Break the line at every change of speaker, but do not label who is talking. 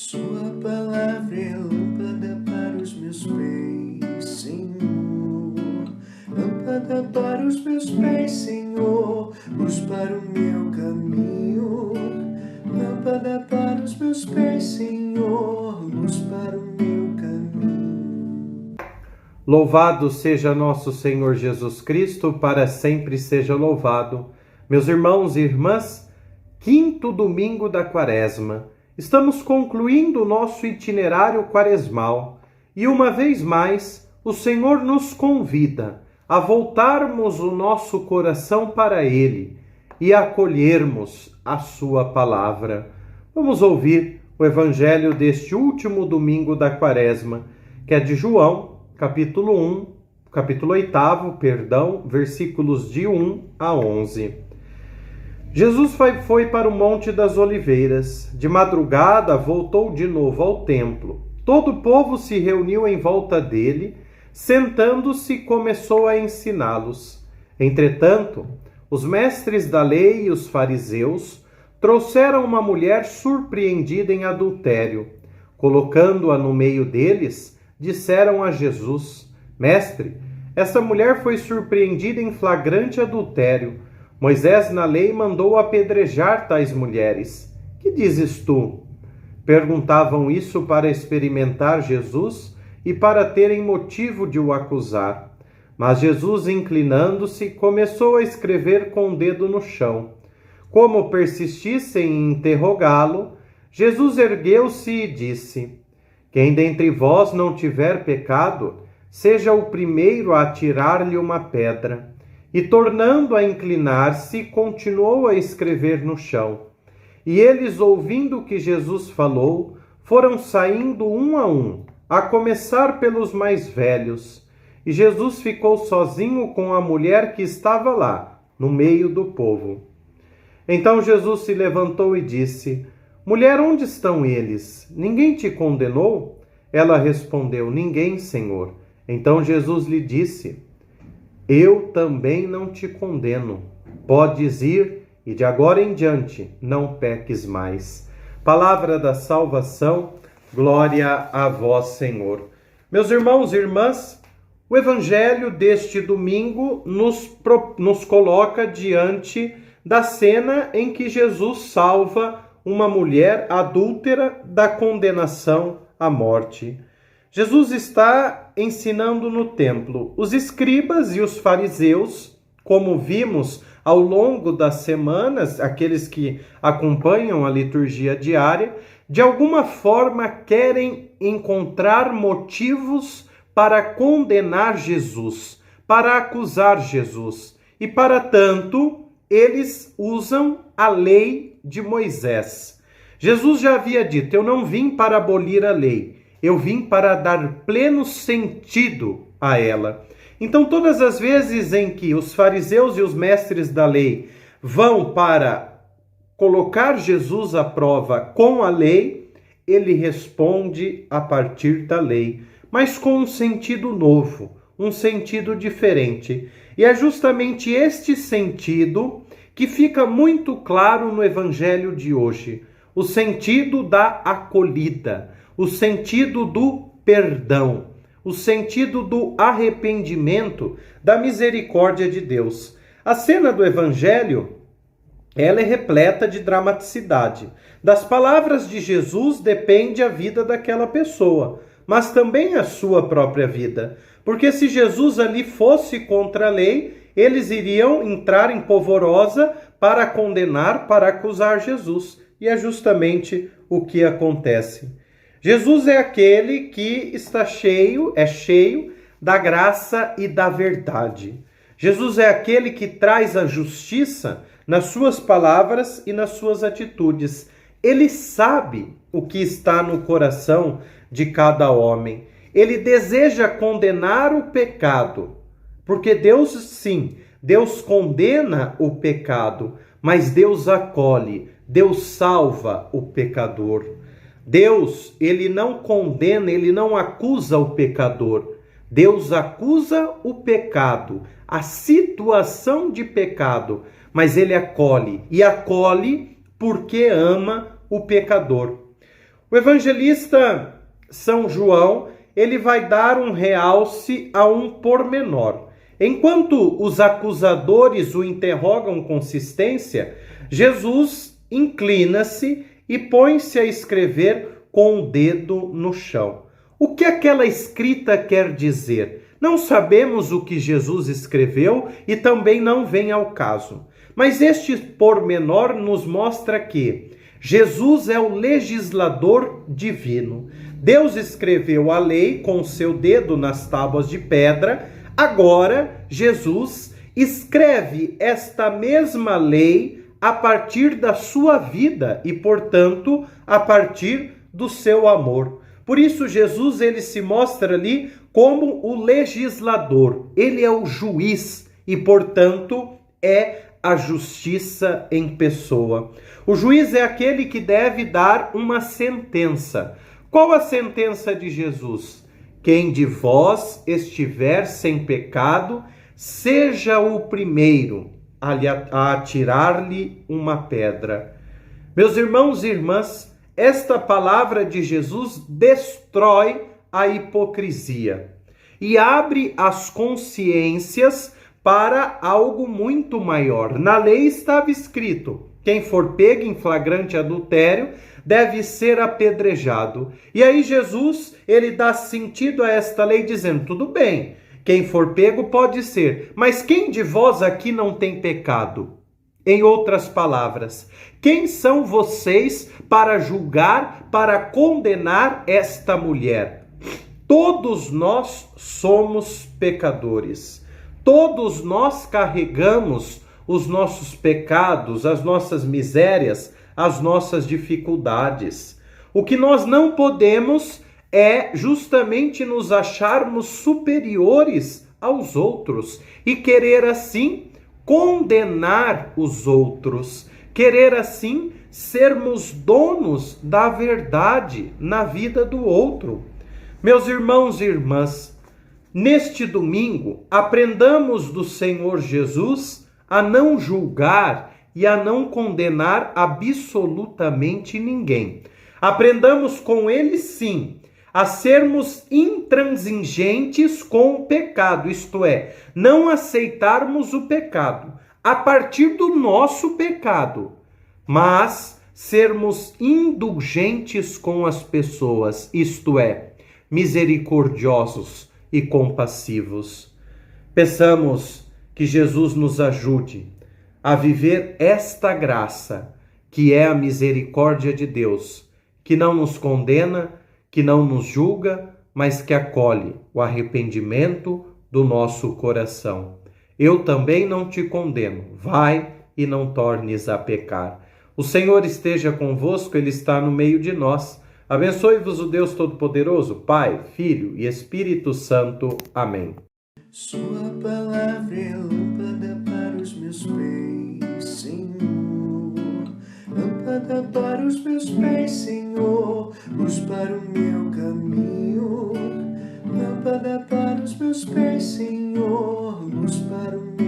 Sua palavra é lâmpada para os meus pés, Senhor. Lâmpada para os meus pés, Senhor. Luz para o meu caminho. Lâmpada para os meus pés, Senhor. Luz para o meu caminho.
Louvado seja nosso Senhor Jesus Cristo, para sempre seja louvado. Meus irmãos e irmãs, quinto domingo da Quaresma. Estamos concluindo o nosso itinerário quaresmal e, uma vez mais, o Senhor nos convida a voltarmos o nosso coração para Ele e acolhermos a Sua palavra. Vamos ouvir o Evangelho deste último domingo da Quaresma, que é de João, capítulo 8, versículos de 1 a 11. Jesus foi para o Monte das Oliveiras. De madrugada, voltou de novo ao templo. Todo o povo se reuniu em volta dele. Sentando-se, começou a ensiná-los. Entretanto, os mestres da lei e os fariseus trouxeram uma mulher surpreendida em adultério. Colocando-a no meio deles, disseram a Jesus: Mestre, essa mulher foi surpreendida em flagrante adultério. Moisés, na lei, mandou apedrejar tais mulheres. Que dizes tu? Perguntavam isso para experimentar Jesus e para terem motivo de o acusar. Mas Jesus, inclinando-se, começou a escrever com o dedo no chão. Como persistissem em interrogá-lo, Jesus ergueu-se e disse: Quem dentre vós não tiver pecado, seja o primeiro a atirar-lhe uma pedra. E, tornando a inclinar-se, continuou a escrever no chão. E eles, ouvindo o que Jesus falou, foram saindo um, a começar pelos mais velhos. E Jesus ficou sozinho com a mulher que estava lá, no meio do povo. Então Jesus se levantou e disse: Mulher, onde estão eles? Ninguém te condenou? Ela respondeu: Ninguém, Senhor. Então Jesus lhe disse: Eu também não te condeno. Podes ir e de agora em diante não peques mais. Palavra da salvação, glória a vós, Senhor. Meus irmãos e irmãs, o Evangelho deste domingo nos coloca diante da cena em que Jesus salva uma mulher adúltera da condenação à morte. Jesus está ensinando no templo. Os escribas e os fariseus, como vimos ao longo das semanas, aqueles que acompanham a liturgia diária, de alguma forma querem encontrar motivos para condenar Jesus, para acusar Jesus. E, para tanto, eles usam a lei de Moisés. Jesus já havia dito: Eu não vim para abolir a lei. Eu vim para dar pleno sentido a ela. Então, todas as vezes em que os fariseus e os mestres da lei vão para colocar Jesus à prova com a lei, ele responde a partir da lei, mas com um sentido novo, um sentido diferente. E é justamente este sentido que fica muito claro no Evangelho de hoje, o sentido da acolhida, o sentido do perdão, o sentido do arrependimento, da misericórdia de Deus. A cena do Evangelho, ela é repleta de dramaticidade. Das palavras de Jesus depende a vida daquela pessoa, mas também a sua própria vida. Porque se Jesus ali fosse contra a lei, eles iriam entrar em polvorosa para condenar, para acusar Jesus. E é justamente o que acontece. Jesus é aquele que é cheio da graça e da verdade. Jesus é aquele que traz a justiça nas suas palavras e nas suas atitudes. Ele sabe o que está no coração de cada homem. Ele deseja condenar o pecado, porque Deus, sim, Deus condena o pecado, mas Deus acolhe, Deus salva o pecador. Deus, ele não condena, ele não acusa o pecador. Deus acusa o pecado, a situação de pecado, mas ele acolhe, e acolhe porque ama o pecador. O evangelista São João, ele vai dar um realce a um pormenor. Enquanto os acusadores o interrogam com insistência, Jesus inclina-se e põe-se a escrever com o dedo no chão. O que aquela escrita quer dizer? Não sabemos o que Jesus escreveu e também não vem ao caso. Mas este pormenor nos mostra que Jesus é o legislador divino. Deus escreveu a lei com o seu dedo nas tábuas de pedra. Agora, Jesus escreve esta mesma lei a partir da sua vida e, portanto, a partir do seu amor. Por isso, Jesus ele se mostra ali como o legislador. Ele é o juiz e, portanto, é a justiça em pessoa. O juiz é aquele que deve dar uma sentença. Qual a sentença de Jesus? Quem de vós estiver sem pecado, seja o primeiro a atirar-lhe uma pedra. Meus irmãos e irmãs, esta palavra de Jesus destrói a hipocrisia e abre as consciências para algo muito maior. Na lei estava escrito: quem for pego em flagrante adultério deve ser apedrejado. E aí Jesus, ele dá sentido a esta lei dizendo: tudo bem, quem for pego pode ser, mas quem de vós aqui não tem pecado? Em outras palavras, quem são vocês para julgar, para condenar esta mulher? Todos nós somos pecadores. Todos nós carregamos os nossos pecados, as nossas misérias, as nossas dificuldades. O que nós não podemos é justamente nos acharmos superiores aos outros e querer assim condenar os outros, querer assim sermos donos da verdade na vida do outro. Meus irmãos e irmãs, neste domingo, aprendamos do Senhor Jesus a não julgar e a não condenar absolutamente ninguém. Aprendamos com ele, sim, a sermos intransigentes com o pecado, isto é, não aceitarmos o pecado a partir do nosso pecado, mas sermos indulgentes com as pessoas, isto é, misericordiosos e compassivos. Peçamos que Jesus nos ajude a viver esta graça, que é a misericórdia de Deus, que não nos condena, que não nos julga, mas que acolhe o arrependimento do nosso coração. Eu também não te condeno. Vai e não tornes a pecar. O Senhor esteja convosco, Ele está no meio de nós. Abençoe-vos o Deus Todo-Poderoso, Pai, Filho e Espírito Santo. Amém.
Sua palavra é lâmpada para os meus pés, Senhor. Lâmpada para os meus pés, Senhor. Luz para o meu caminho. Lâmpada para os meus pés, Senhor. Luz para o meu